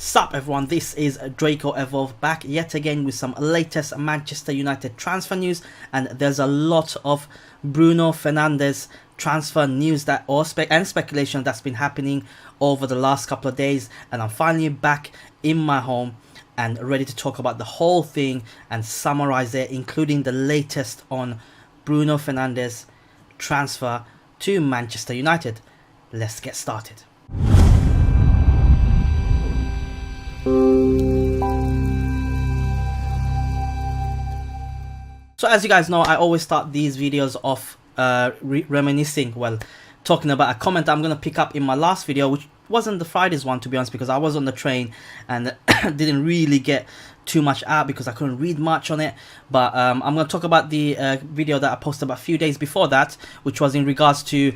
Sup everyone, this is Draco Evolve back yet again with some latest Manchester United transfer news, and there's a lot of Bruno Fernandes transfer news and speculation that's been happening over the last couple of days, and I'm finally back in my home and ready to talk about the whole thing and summarize it, including the latest on Bruno Fernandes transfer to Manchester United. Let's get started. So as you guys know, I always start these videos off reminiscing, talking about a comment I'm going to pick up in my last video, which wasn't the Friday's one, to be honest, because I was on the train and didn't really get too much out because I couldn't read much on it. But I'm going to talk about the video that I posted about a few days before that, which was in regards to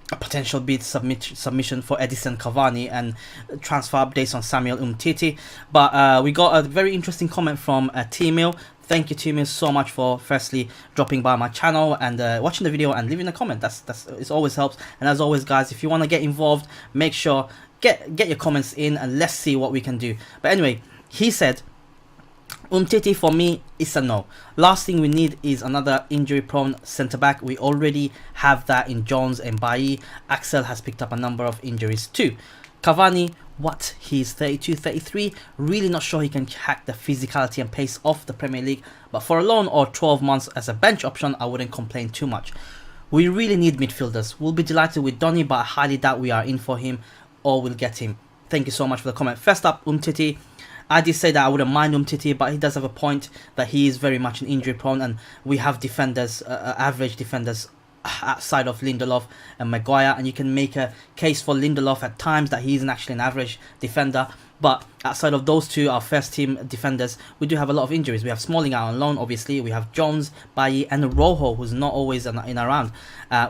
a potential bid submission for Edison Cavani and transfer updates on Samuel Umtiti. But we got a very interesting comment from T-Mill. Thank you, T-Mill, so much for firstly dropping by my channel and watching the video and leaving a comment. It always helps. And as always, guys, if you want to get involved, make sure get your comments in and let's see what we can do. But anyway, he said, Umtiti for me is a no. Last thing we need is another injury-prone centre-back. We already have that in Jones and Bailly. Axel has picked up a number of injuries too. Cavani, what? He's 32, 33. Really not sure he can hack the physicality and pace of the Premier League. But for a loan or 12 months as a bench option, I wouldn't complain too much. We really need midfielders. We'll be delighted with Donny, but I highly doubt we are in for him or we'll get him. Thank you so much for the comment. First up, Umtiti. I did say that I wouldn't mind Umtiti, but he does have a point that he is very much an injury prone, and we have defenders, average defenders outside of Lindelof and Maguire, and you can make a case for Lindelof at times that he isn't actually an average defender. But outside of those two, our first team defenders, we do have a lot of injuries. We have Smalling out on loan, obviously. We have Jones, Bailly, and Rojo, who's not always in around.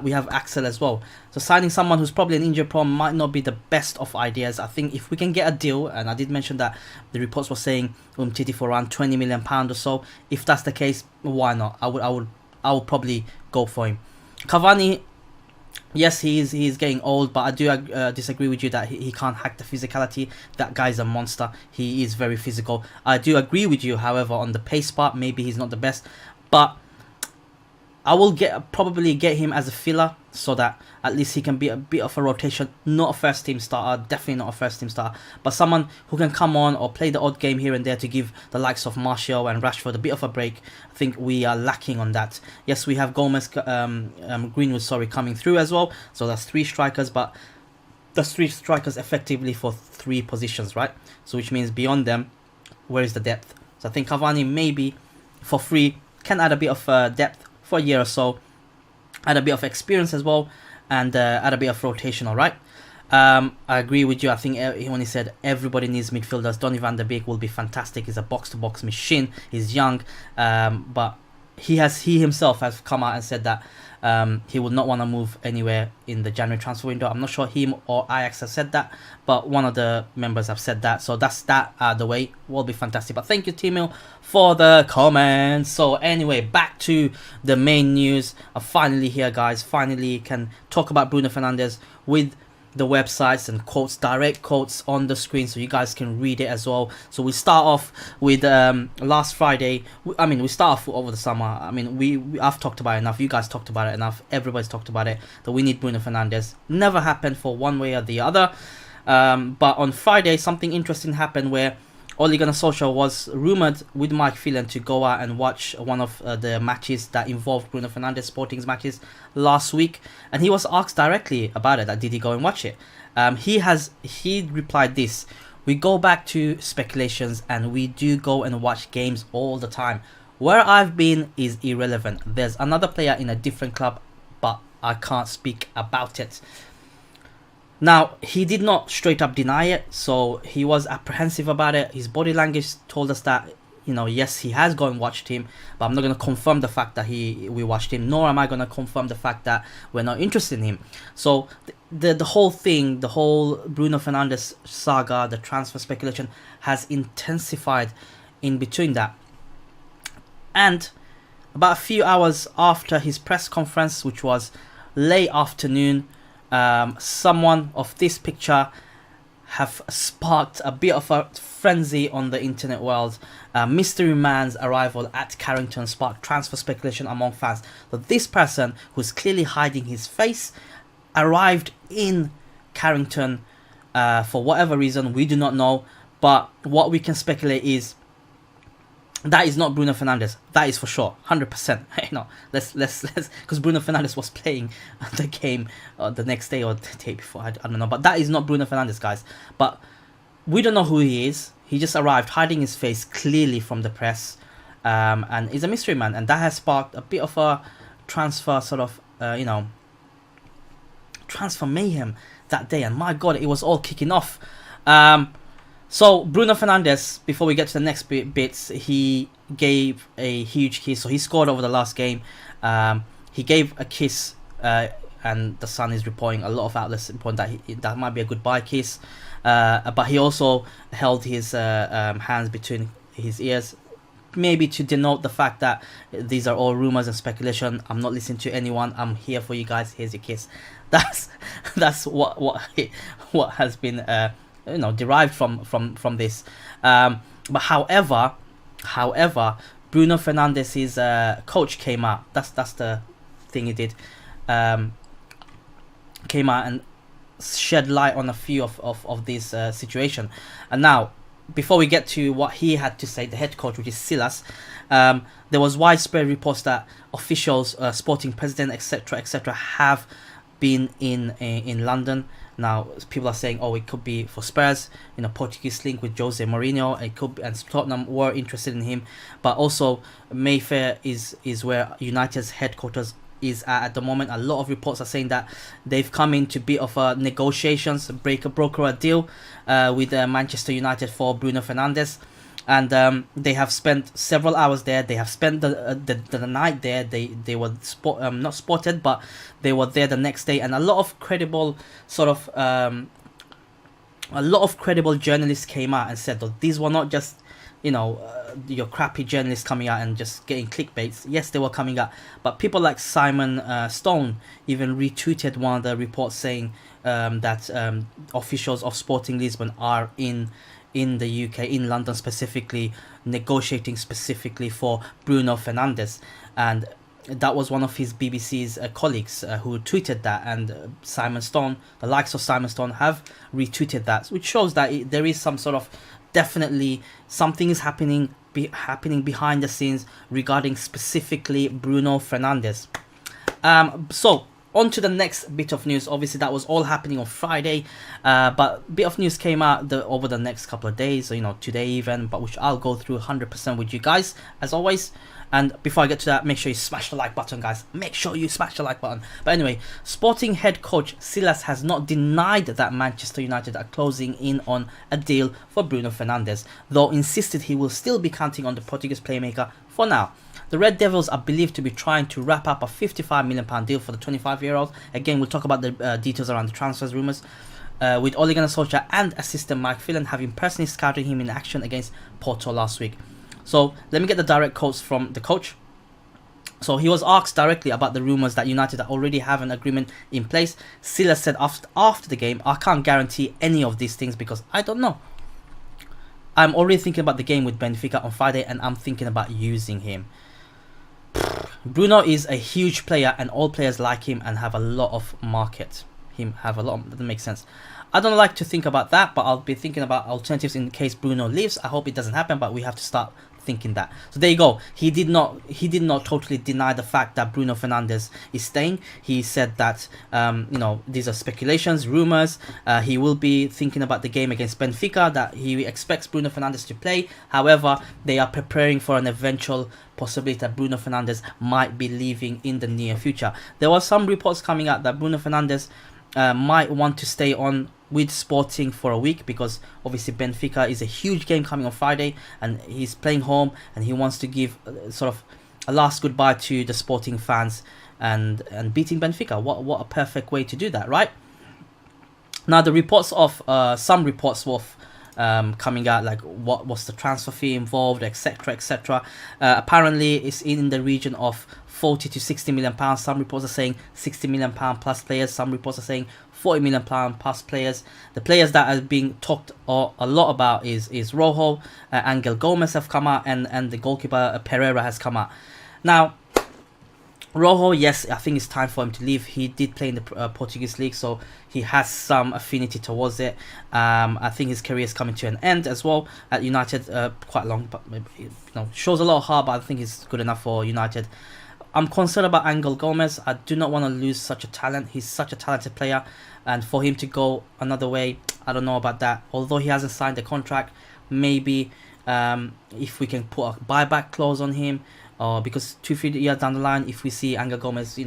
We have Axel as well. So signing someone who's probably an injury prone might not be the best of ideas. I think if we can get a deal, and I did mention that the reports were saying Umtiti for around £20 million or so. If that's the case, why not? I would probably go for him. Cavani, yes, he's getting old, but I do disagree with you that he can't hack the physicality. That guy's a monster. He is very physical. I do agree with you, however, on the pace part, maybe he's not the best, but I will probably get him as a filler so that at least he can be a bit of a rotation. Not a first team starter, definitely not a first team starter, but someone who can come on or play the odd game here and there to give the likes of Martial and Rashford a bit of a break. I think we are lacking on that. Yes, we have Gomez, Greenwood, coming through as well. So that's 3 strikers, but that's 3 strikers effectively for 3 positions, right? So which means beyond them, where is the depth? So I think Cavani maybe for free can add a bit of depth for a year or so, add a bit of experience as well, and add a bit of rotation. All right, I agree with you. I think when he said everybody needs midfielders, Donny van der Beek will be fantastic. He's a box-to-box machine. He's young, but he himself has come out and said that he would not want to move anywhere in the January transfer window. I'm not sure him or Ajax have said that, but one of the members have said that. So that's that out of the way. Will be fantastic. But thank you, T-Mill, for the comments. So anyway, back to the main news. I'm finally here, guys. Finally can talk about Bruno Fernandes with the websites and quotes, direct quotes on the screen, so you guys can read it as well. So we start off with last Friday. We start off over the summer. I've talked about it enough. You guys talked about it enough. Everybody's talked about it, that we need Bruno Fernandes. Never happened for one way or the other. But on Friday, something interesting happened where Ole Gunnar Solskjaer was rumoured with Mike Phelan to go out and watch one of the matches that involved Bruno Fernandes, Sporting's matches last week, and he was asked directly about it, that did he go and watch it. He replied this: we go back to speculations and we do go and watch games all the time. Where I've been is irrelevant. There's another player in a different club, but I can't speak about it. Now, he did not straight up deny it, so he was apprehensive about it. His body language told us that, yes, he has gone and watched him, but I'm not going to confirm the fact that we watched him, nor am I going to confirm the fact that we're not interested in him. So the whole thing, the whole Bruno Fernandes saga, the transfer speculation has intensified in between that. And about a few hours after his press conference, which was late afternoon, someone of this picture have sparked a bit of a frenzy on the internet world. Mystery man's arrival at Carrington sparked transfer speculation among fans. So this person, who's clearly hiding his face, arrived in Carrington for whatever reason, we do not know. But what we can speculate is that is not Bruno Fernandes. That is for sure, 100%. You know, let's because Bruno Fernandes was playing the game the next day or the day before. I don't know, but that is not Bruno Fernandes, guys. But we don't know who he is. He just arrived, hiding his face clearly from the press, and he's a mystery man, and that has sparked a bit of a transfer sort of, you know, transfer mayhem that day. And my God, it was all kicking off. So Bruno Fernandes, before we get to the next bits, he gave a huge kiss. So he scored over the last game. He gave a kiss, and the Sun is reporting, a lot of outlets reporting that that might be a goodbye kiss. But he also held his hands between his ears, maybe to denote the fact that these are all rumors and speculation. I'm not listening to anyone. I'm here for you guys. Here's your kiss. That's what has been you know, derived from this. But however, Bruno Fernandes' coach came out. That's the thing he did. Came out and shed light on a few of this situation. And now, before we get to what he had to say, the head coach, which is Silas, there was widespread reports that officials, sporting president, etc., have been in London. Now people are saying, oh, it could be for Spurs, you know, Portuguese link with Jose Mourinho. It could be, and Tottenham were interested in him, but also Mayfair is where United's headquarters is at the moment. A lot of reports are saying that they've come into a bit of a negotiations, broker a deal with Manchester United for Bruno Fernandes. And they have spent several hours there. They have spent the night there. They were not spotted, but they were there the next day. And a lot of credible journalists came out and said that these were not just, you know, your crappy journalists coming out and just getting clickbaits. Yes, they were coming out, but people like Simon Stone even retweeted one of the reports saying that officials of Sporting Lisbon are in the UK, in London specifically, negotiating specifically for Bruno Fernandes. And that was one of his BBC's colleagues who tweeted that, and Simon Stone, the likes of Simon Stone, have retweeted that, which shows that there is some sort of, definitely something is happening behind the scenes regarding specifically Bruno Fernandes. So on to the next bit of news. Obviously that was all happening on Friday, but a bit of news came out over the next couple of days, you know, today even, but which I'll go through 100% with you guys as always. And before I get to that, make sure you smash the like button, guys. Make sure you smash the like button. But anyway, Sporting head coach Silas has not denied that Manchester United are closing in on a deal for Bruno Fernandes, though insisted he will still be counting on the Portuguese playmaker for now. The Red Devils are believed to be trying to wrap up a £55 million deal for the 25-year-old. Again, we'll talk about the details around the transfers rumours. With Ole Gunnar Solskjaer and assistant Mike Phelan having personally scouted him in action against Porto last week. So let me get the direct quotes from the coach. So he was asked directly about the rumours that United already have an agreement in place. Silas said after the game, I can't guarantee any of these things because I don't know. I'm already thinking about the game with Benfica on Friday and I'm thinking about using him. Bruno is a huge player and all players like him and have a lot of market. That makes sense. I don't like to think about that, but I'll be thinking about alternatives in case Bruno leaves. I hope it doesn't happen, but we have to start thinking that. So there you go. He did not totally deny the fact that Bruno Fernandes is staying. He said that you know, these are speculations, rumors. He will be thinking about the game against Benfica, that he expects Bruno Fernandes to play. However, they are preparing for an eventual possibility that Bruno Fernandes might be leaving in the near future. There were some reports coming out that Bruno Fernandes might want to stay on with Sporting for a week, because obviously Benfica is a huge game coming on Friday and he's playing home and he wants to give sort of a last goodbye to the Sporting fans and beating Benfica. What a perfect way to do that, right? Now the reports of some reports of coming out, like what was the transfer fee involved, etc., etc. Apparently it's in the region of 40 to 60 million pounds. Some reports are saying 60 million pound plus players, some reports are saying 40 million pound plus players. The players that are being talked a lot about is Rojo, Angel Gomez have come out, and the goalkeeper Pereira has come out. Now Rojo, yes, I think it's time for him to leave. He did play in the Portuguese league, so he has some affinity towards it. I think his career is coming to an end as well at United. Quite long, but shows a lot of heart, but I think he's good enough for United. I'm concerned about Angel Gomez. I do not want to lose such a talent. He's such a talented player, and for him to go another way, I don't know about that. Although he hasn't signed the contract, maybe if we can put a buyback clause on him, because 2-3 years down the line, if we see Angel Gomez,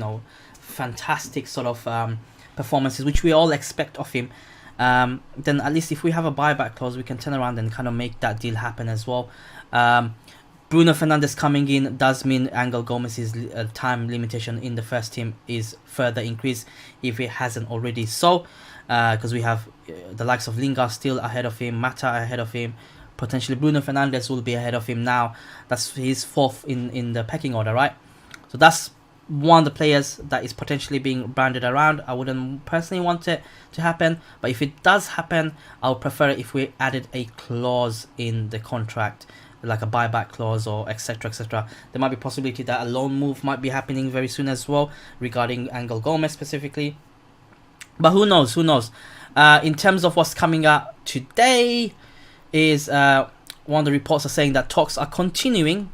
fantastic sort of performances, which we all expect of him, then at least if we have a buyback clause, we can turn around and kind of make that deal happen as well. Bruno Fernandes coming in does mean Angel Gomez's time limitation in the first team is further increased, if it hasn't already so, because we have the likes of Lingard still ahead of him, Mata ahead of him, potentially Bruno Fernandes will be ahead of him now. That's his fourth in the pecking order, right? So that's one of the players that is potentially being branded around. I wouldn't personally want it to happen, but if it does happen, I would prefer it if we added a clause in the contract, like a buyback clause or etc, etc. There might be a possibility that a loan move might be happening very soon as well regarding Angel Gomez specifically, but who knows, in terms of what's coming up today is one of the reports are saying that talks are continuing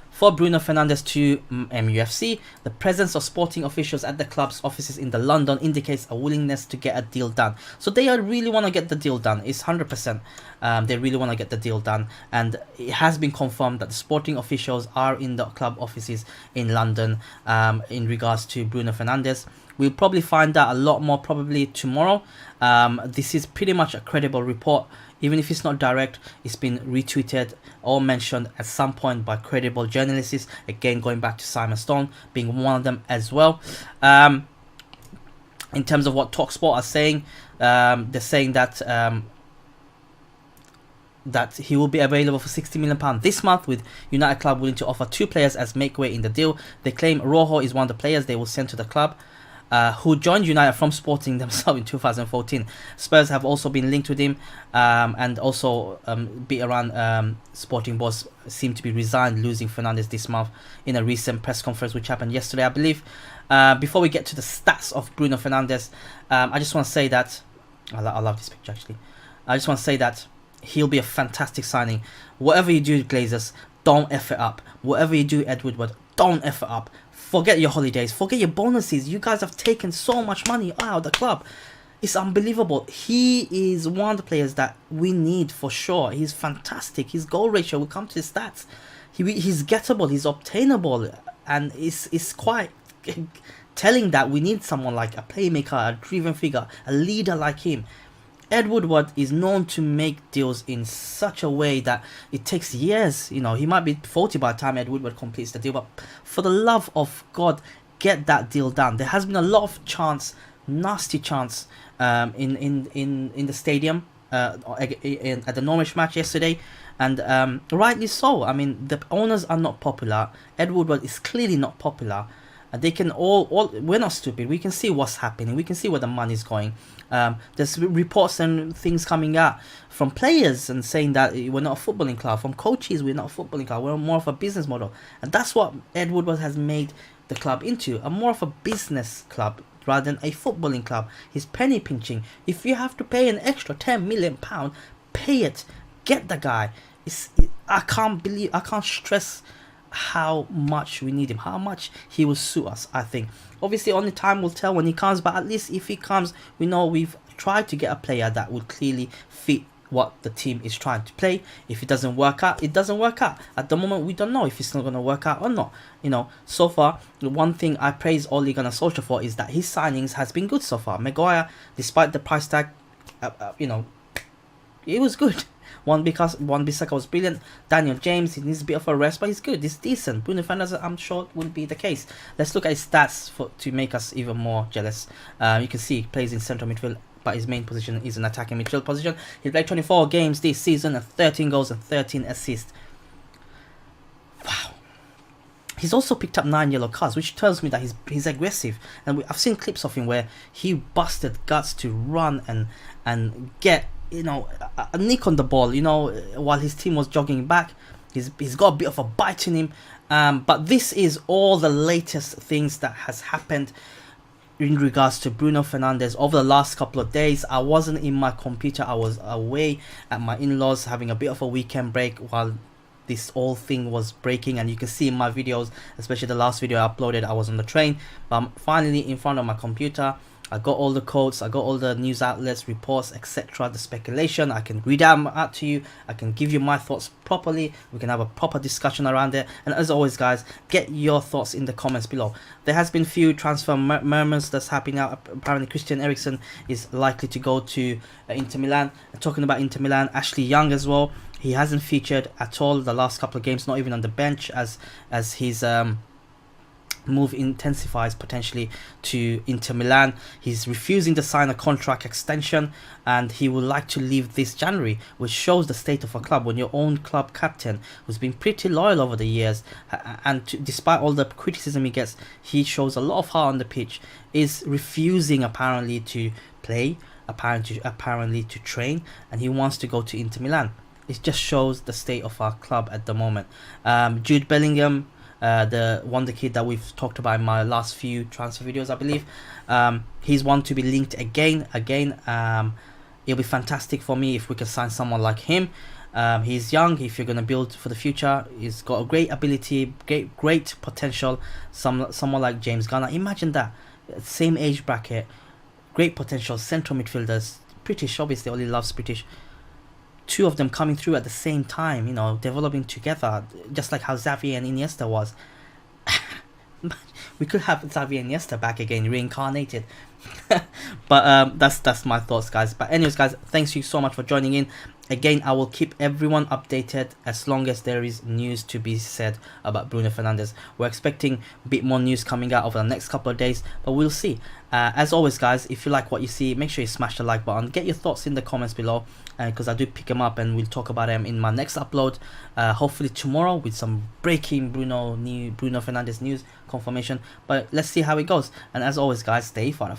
for Bruno Fernandes to MUFC. The presence of sporting officials at the club's offices in London indicates a willingness to get a deal done. So they really want to get the deal done. It's 100%. They really want to get the deal done. And it has been confirmed that the sporting officials are in the club offices in London in regards to Bruno Fernandes. We'll probably find out a lot more probably tomorrow. This is pretty much a credible report. Even if it's not direct, it's been retweeted or mentioned at some point by credible journalists. Again, going back to Simon Stone being one of them as well. In terms of what TalkSport are saying, they're saying that that he will be available for £60 million this month, with United Club willing to offer 2 players as makeway in the deal. They claim Rojo is one of the players they will send to the club, who joined United from Sporting themselves in 2014. Spurs have also been linked with him, and also beat around Sporting boss seem to be resigned, losing Fernandes this month in a recent press conference which happened yesterday, I believe. Before we get to the stats of Bruno Fernandes, I just want to say that I love this picture actually. I just want to say that he'll be a fantastic signing. Whatever you do, Glazers, don't F it up. Whatever you do, Ed Woodward, don't F it up. Forget your holidays, forget your bonuses. You guys have taken so much money out of the club. It's unbelievable. He is one of the players that we need for sure. He's fantastic. His goal ratio, we'll come to his stats. He's gettable, he's obtainable, and it's quite telling that we need someone like a playmaker, a driven figure, a leader like him. Ed Woodward is known to make deals in such a way that it takes years. He might be 40 by the time Ed Woodward completes the deal, but for the love of God, get that deal done. There has been a lot of chance, nasty chance, in the stadium at the Norwich match yesterday, and rightly so. I mean, the owners are not popular. Ed Woodward is clearly not popular. They can all we're not stupid. We can see what's happening. We can see where the money's going. There's reports and things coming out from players and saying that we're not a footballing club. From coaches, we're not a footballing club. We're more of a business model, and that's what Ed Woodward has made the club into, a more of a business club rather than a footballing club. He's penny pinching. If you have to pay an extra £10 million, pay it. Get the guy. I can't stress how much we need him, how much he will suit us. I think obviously only time will tell when he comes, but at least if he comes, we know we've tried to get a player that would clearly fit what the team is trying to play. If it doesn't work out, it doesn't work out. At the moment, we don't know if it's not going to work out or not. So far, the one thing I praise Ole Gunnar Solskjaer for is that his signings has been good so far. Maguire, despite the price tag, it was good. Wan-Bissaka was brilliant. Daniel James, he needs a bit of a rest, but he's good. He's decent. Bruno Fernandes, I'm sure, will be the case. Let's look at his stats to make us even more jealous. You can see he plays in central midfield, but his main position is an attacking midfield position. He played 24 games this season and 13 goals and 13 assists. Wow. He's also picked up 9 yellow cards, which tells me that he's aggressive. And I've seen clips of him where he busted guts to run and get, you know, a nick on the ball, you know, while his team was jogging back. He's got a bit of a bite in him. But this is all the latest things that has happened in regards to Bruno Fernandes over the last couple of days. I wasn't in my computer. I was away at my in-laws having a bit of a weekend break while this whole thing was breaking, and you can see in my videos, especially the last video I uploaded, I was on the train, but I'm finally in front of my computer. I got all the quotes, I got all the news outlets, reports, etc., the speculation. I can read out to you, I can give you my thoughts properly, we can have a proper discussion around it. And as always guys, get your thoughts in the comments below. There has been few transfer murmurs that's happening out. Apparently Christian Eriksen is likely to go to Inter Milan. Talking about Inter Milan, Ashley Young as well, he hasn't featured at all the last couple of games, not even on the bench, as his move intensifies potentially to Inter Milan. He's refusing to sign a contract extension, and he would like to leave this January, which shows the state of a club when your own club captain, who's been pretty loyal over the years, and despite all the criticism he gets, he shows a lot of heart on the pitch, is refusing apparently to play, apparently to train, and he wants to go to Inter Milan. It just shows the state of our club at the moment. Jude Bellingham, the wonder kid that we've talked about in my last few transfer videos, I believe, he's one to be linked again. It'll be fantastic for me if we can sign someone like him. He's young. If you're going to build for the future, he's got a great ability, great potential. Someone like James Garner, imagine that, same age bracket, great potential, central midfielders, British, obviously only loves British. Two of them coming through at the same time, you know, developing together, just like how Xavi and Iniesta was. We could have Xavi and Iniesta back again, reincarnated. But that's my thoughts, guys. But anyways, guys, thanks you so much for joining in. Again, I will keep everyone updated as long as there is news to be said about Bruno Fernandes. We're expecting a bit more news coming out over the next couple of days, but we'll see. As always, guys, if you like what you see, make sure you smash the like button. Get your thoughts in the comments below, because I do pick them up and we'll talk about them in my next upload. Hopefully tomorrow with some breaking Bruno Fernandes news confirmation. But let's see how it goes. And as always, guys, stay far.